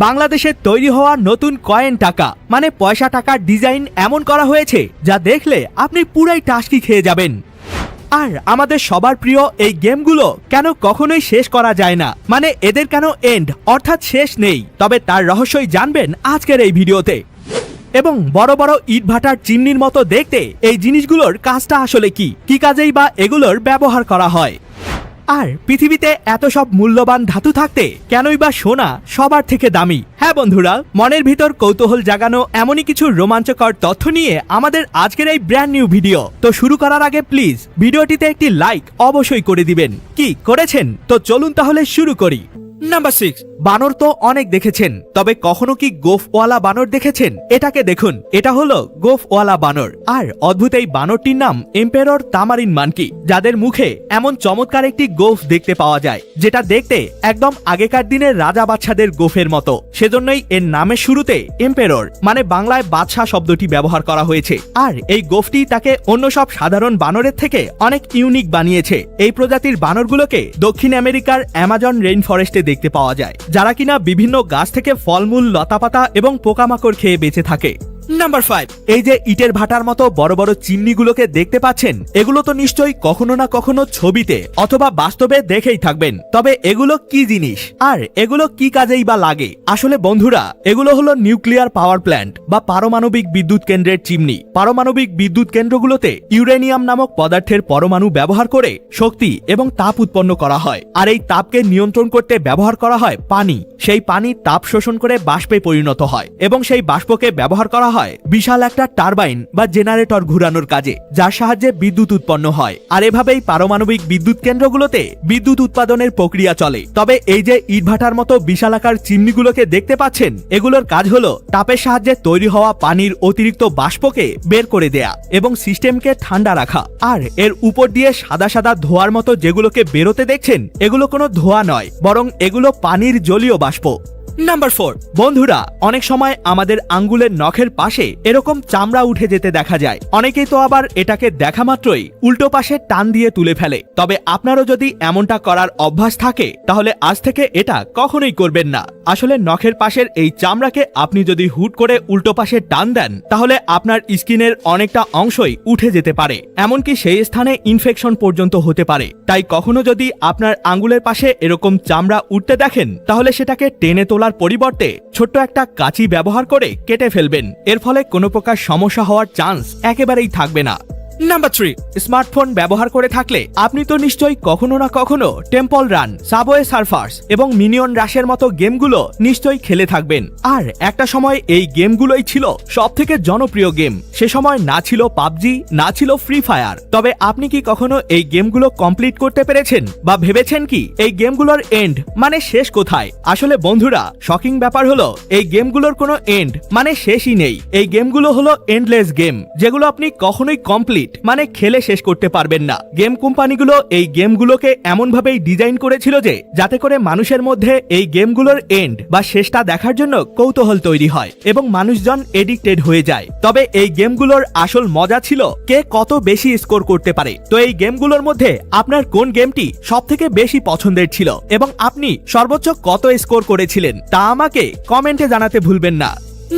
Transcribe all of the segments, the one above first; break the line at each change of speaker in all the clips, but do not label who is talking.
বাংলাদেশে তৈরি হওয়া নতুন কয়েন টাকা মানে পয়সা টাকার ডিজাইন এমন করা হয়েছে যা দেখলে আপনি পুরাই টাসকি খেয়ে যাবেন। আর আমাদের সবার প্রিয় এই গেমগুলো কেন কখনোই শেষ করা যায় না, মানে এদের কেন এন্ড অর্থাৎ শেষ নেই, তবে তার রহস্যই জানবেন আজকের এই ভিডিওতে। এবং বড় বড় ইটভাটার চিমনির মতো দেখতে এই জিনিসগুলোর কাজটা আসলে কি কাজেই বা এগুলোর ব্যবহার করা হয়। আর পৃথিবীতে এত সব মূল্যবান ধাতু থাকতে কেনই বা সোনা সবার থেকে দামি। হ্যাঁ বন্ধুরা, মনের ভিতর কৌতূহল জাগানো এমনই কিছু রোমাঞ্চকর তথ্য নিয়ে আমাদের আজকের এই ব্র্যান্ড নিউ ভিডিও। তো শুরু করার আগে প্লিজ ভিডিওটিতে একটি লাইক অবশ্যই করে দিবেন। কি করেছেন? তো চলুন তাহলে শুরু করি। নাম্বার 6, বানর তো অনেক দেখেছেন, তবে কখনো কি গোফওয়ালা বানর দেখেছেন? এটাকে দেখুন, এটা হলো গোফওয়ালা বানর। আর অদ্ভুত এই বানরটির নাম এম্পেরর তামারিন মানকি, যাদের মুখে এমন চমৎকার একটি গোফ দেখতে পাওয়া যায় যেটা দেখতে একদম আগেকার দিনের রাজা বাদশাদের গোফের মতো। সেজন্যই এর নামের শুরুতে এম্পেরর মানে বাংলায় বাদশাহ শব্দটি ব্যবহার করা হয়েছে। আর এই গোফটি তাকে অন্য সব সাধারণ বানরের থেকে অনেক ইউনিক বানিয়েছে। এই প্রজাতির বানরগুলোকে দক্ষিণ আমেরিকার অ্যামাজন রেইন ফরেস্টে দেখতে পাওয়া যায়, যারা কিনা বিভিন্ন গাছ থেকে ফলমূল, লতাপাতা এবং পোকামাকড় খেয়ে বেঁচে থাকে। নাম্বার 5, এই যে ইটের ভাটার মতো বড় বড় চিমনিগুলোকে দেখতে পাচ্ছেন, এগুলো তো নিশ্চয়ই কখনো না কখনো ছবিতে অথবা বাস্তবে দেখেই থাকবেন। তবে এগুলো কি জিনিস আর এগুলো কি কাজেই বা লাগে? আসলে বন্ধুরা, এগুলো হলো নিউক্লিয়ার পাওয়ার প্ল্যান্ট বা পারমাণবিক বিদ্যুৎ কেন্দ্রের চিমনি। পারমাণবিক বিদ্যুৎ কেন্দ্রগুলোতে ইউরেনিয়াম নামক পদার্থের পরমাণু ব্যবহার করে শক্তি এবং তাপ উৎপন্ন করা হয়। আর এই তাপকে নিয়ন্ত্রণ করতে ব্যবহার করা হয় পানি। সেই পানি তাপ শোষণ করে বাষ্পে পরিণত হয় এবং সেই বাষ্পকে ব্যবহার করা হয় বিশাল একটা টারবাইন বা জেনারেটর ঘুরানোর কাজে, যার সাহায্যে বিদ্যুৎ উৎপন্ন হয়। আর এভাবেই পারমাণবিক বিদ্যুৎ কেন্দ্রগুলোতে বিদ্যুৎ উৎপাদনের প্রক্রিয়া চলে। তবে এই যে ইটভাটার মতো বিশালাকার চিমনিগুলোকে দেখতে পাচ্ছেন, এগুলোর কাজ হলো তাপের সাহায্যে তৈরি হওয়া পানির অতিরিক্ত বাষ্পকে বের করে দেয়া এবং সিস্টেমকে ঠান্ডা রাখা। আর এর উপর দিয়ে সাদা সাদা ধোঁয়ার মতো যেগুলোকে বেরোতে দেখছেন, এগুলো কোনো ধোঁয়া নয়, বরং এগুলো পানির জলীয় বাষ্প। নাম্বার 4, বন্ধুরা, অনেক সময় আমাদের আঙ্গুলের নখের পাশে এরকম চামড়া উঠে যেতে দেখা যায়। অনেকেই তো আবার এটাকে দেখা মাত্রই উল্টো পাশে টান দিয়ে তুলে ফেলে। তবে আপনারও যদি এমনটা করার অভ্যাস থাকে, তাহলে আজ থেকে এটা কখনোই করবেন না। আসলে নখের পাশের এই চামড়াকে আপনি যদি হুট করে উল্টো পাশে টান দেন, তাহলে আপনার স্কিনের অনেকটা অংশই উঠে যেতে পারে, এমনকি সেই স্থানে ইনফেকশন পর্যন্ত হতে পারে। তাই কখনো যদি আপনার আঙ্গুলের পাশে এরকম চামড়া উঠতে দেখেন, তাহলে সেটাকে টেনে তোলার পরিবর্তে ছোট্ট একটা কাঁচি ব্যবহার করে কেটে ফেলবেন। এর ফলে কোনো প্রকার সমস্যা হওয়ার চান্স একেবারেই থাকবে না। নাম্বার 3, স্মার্টফোন ব্যবহার করে থাকলে আপনি তো নিশ্চয়ই কখনো না কখনো টেম্পল রান, সাবওয়ে সার্ফার্স এবং মিনিয়ন রাশের মতো গেমগুলো নিশ্চয়ই খেলে থাকবেন। আর একটা সময় এই গেমগুলোই ছিল সবথেকে জনপ্রিয় গেম। সে সময় না ছিল পাবজি, না ছিল ফ্রি ফায়ার। তবে আপনি কি কখনো এই গেমগুলো কমপ্লিট করতে পেরেছেন বা ভেবেছেন কি এই গেমগুলোর এন্ড মানে শেষ কোথায়? আসলে বন্ধুরা, শকিং ব্যাপার হলো এই গেমগুলোর কোনো এন্ড মানে শেষই নেই। এই গেমগুলো হলো এন্ডলেস গেম, যেগুলো আপনি কখনোই কমপ্লিট মানে খেলে শেষ করতে পারবেন না। গেম কোম্পানিগুলো এই গেমগুলোকে এমনভাবেই ডিজাইন করেছিল যে যাতে করে মানুষের মধ্যে এই গেমগুলোর এন্ড বা শেষটা দেখার জন্য কৌতূহল তৈরি হয় এবং মানুষজন এডিক্টেড হয়ে যায়। তবে এই গেমগুলোর আসল মজা ছিল কে কত বেশি স্কোর করতে পারে। তো এই গেমগুলোর মধ্যে আপনার কোন গেমটি সবথেকে বেশি পছন্দের ছিল এবং আপনি সর্বোচ্চ কত স্কোর করেছিলেন তা আমাকে কমেন্টে জানাতে ভুলবেন না।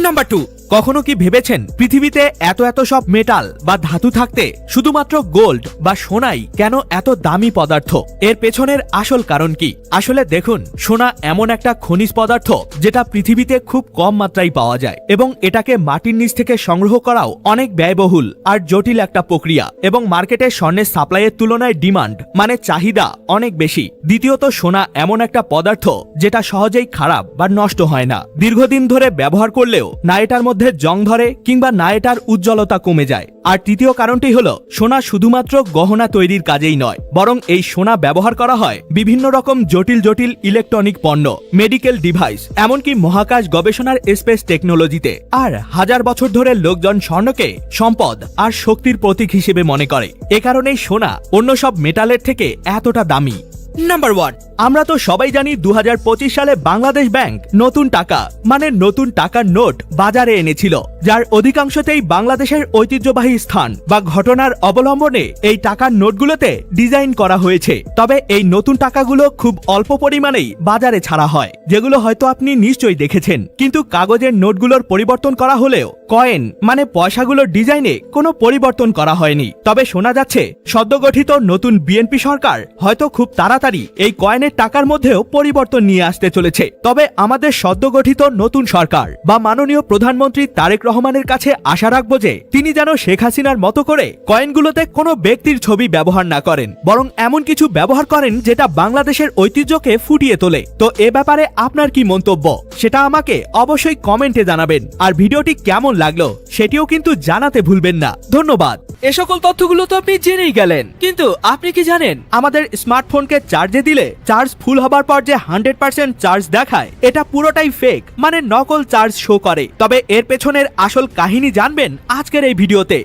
নাম্বার 2, কখনো কি ভেবেছেন পৃথিবীতে এত এত সব মেটাল বা ধাতু থাকতে শুধুমাত্র গোল্ড বা সোনাই কেন এত দামি পদার্থ? এর পেছনের আসল কারণ কি? আসলে দেখুন, সোনা এমন একটা খনিজ পদার্থ যেটা পৃথিবীতে খুব কম মাত্রায় পাওয়া যায় এবং এটাকে মাটির নিচ থেকে সংগ্রহ করাও অনেক ব্যয়বহুল আর জটিল একটা প্রক্রিয়া। এবং মার্কেটে স্বর্ণের সাপ্লাইয়ের তুলনায় ডিমান্ড মানে চাহিদা অনেক বেশি। দ্বিতীয়ত, সোনা এমন একটা পদার্থ যেটা সহজেই খারাপ বা নষ্ট হয় না। দীর্ঘদিন ধরে ব্যবহার করলেও না এটার মধ্যে জং ধরে কিংবা না এটার উজ্জ্বলতা কমে যায়। আর তৃতীয় কারণটি হলো সোনা শুধুমাত্র গহনা তৈরির কাজেই নয়, বরং এই সোনা ব্যবহার করা হয় বিভিন্ন রকম জটিল জটিল ইলেকট্রনিক পণ্য, মেডিকেল ডিভাইস, এমনকি মহাকাশ গবেষণার স্পেস টেকনোলজিতে। আর হাজার বছর ধরে লোকজন স্বর্ণকে সম্পদ আর শক্তির প্রতীক হিসেবে মনে করে। এ কারণেই সোনা অন্য সব মেটালের থেকে এতটা দামি। নাম্বার 1, আমরা তো সবাই জানি 2025 সালে বাংলাদেশ ব্যাংক নতুন টাকা মানে নতুন টাকার নোট বাজারে এনেছিল, যার অধিকাংশতেই বাংলাদেশের ঐতিহ্যবাহী স্থান বা ঘটনার অবলম্বনে এই টাকার নোটগুলোতে ডিজাইন করা হয়েছে। তবে এই নতুন টাকাগুলো খুব অল্প পরিমাণেই বাজারে ছাড়া হয়, যেগুলো হয়তো আপনি নিশ্চয়ই দেখেছেন। কিন্তু কাগজের নোটগুলোর পরিবর্তন করা হলেও কয়েন মানে পয়সাগুলোর ডিজাইনে কোনো পরিবর্তন করা হয়নি। তবে শোনা যাচ্ছে সদ্যগঠিত নতুন বিএনপি সরকার হয়তো খুব তাড়াতাড়ি এই কয়েনের টাকার মধ্যেও পরিবর্তন নিয়ে আসতে চলেছে। তবে আমাদের সদ্যগঠিত নতুন সরকার বা মাননীয় প্রধানমন্ত্রী তারেক রহমানের কাছে আশা রাখবো যে তিনি যেন শেখ হাসিনার মতো করে কয়েনগুলোতে কোনো ব্যক্তির ছবি ব্যবহার না করেন, বরং এমন কিছু ব্যবহার করেন যেটা বাংলাদেশের ঐতিহ্যকে ফুটিয়ে তোলে। তো এ ব্যাপারে আপনার কি মন্তব্য সেটা আমাকে অবশ্যই কমেন্টে জানাবেন, আর ভিডিওটি কেমন লাগলো সেটিও কিন্তু জানাতে ভুলবেন না। ধন্যবাদ। এ সকল তথ্যগুলো তো আপনি জেনেই গেলেন, কিন্তু আপনি কি জানেন আমাদের স্মার্টফোনকে চার্জে দিলে চার্জ ফুল হবার পর যে 100% চার্জ দেখায় এটা পুরোটাই ফেক, মানে নকল চার্জ শো করে। তবে এর পেছনের আসল কাহিনী জানবেন আজকের এই ভিডিওতে।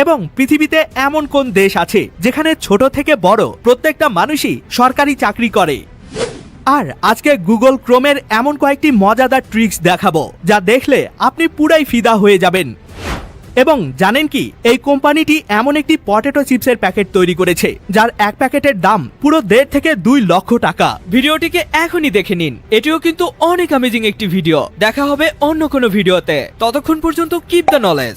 এবং পৃথিবীতে এমন কোন দেশ আছে যেখানে ছোট থেকে বড় প্রত্যেকটা মানুষই সরকারি চাকরি করে। আর আজকে গুগল ক্রোমের এমন কয়েকটি মজাদার ট্রিক্স দেখাবো যা দেখলে আপনি পুরাই ফিদা হয়ে যাবেন। এবং জানেন কি, এই কোম্পানিটি এমন একটি পটেটো চিপসের প্যাকেট তৈরি করেছে যার এক প্যাকেটের দাম পুরো 1.5 থেকে 2 লক্ষ টাকা। ভিডিওটিকে এখনই দেখে নিন, এটিও কিন্তু অনেক অ্যামেজিং একটি ভিডিও। দেখা হবে অন্য কোনো ভিডিওতে, ততক্ষণ পর্যন্ত কিপ দ্য নলেজ।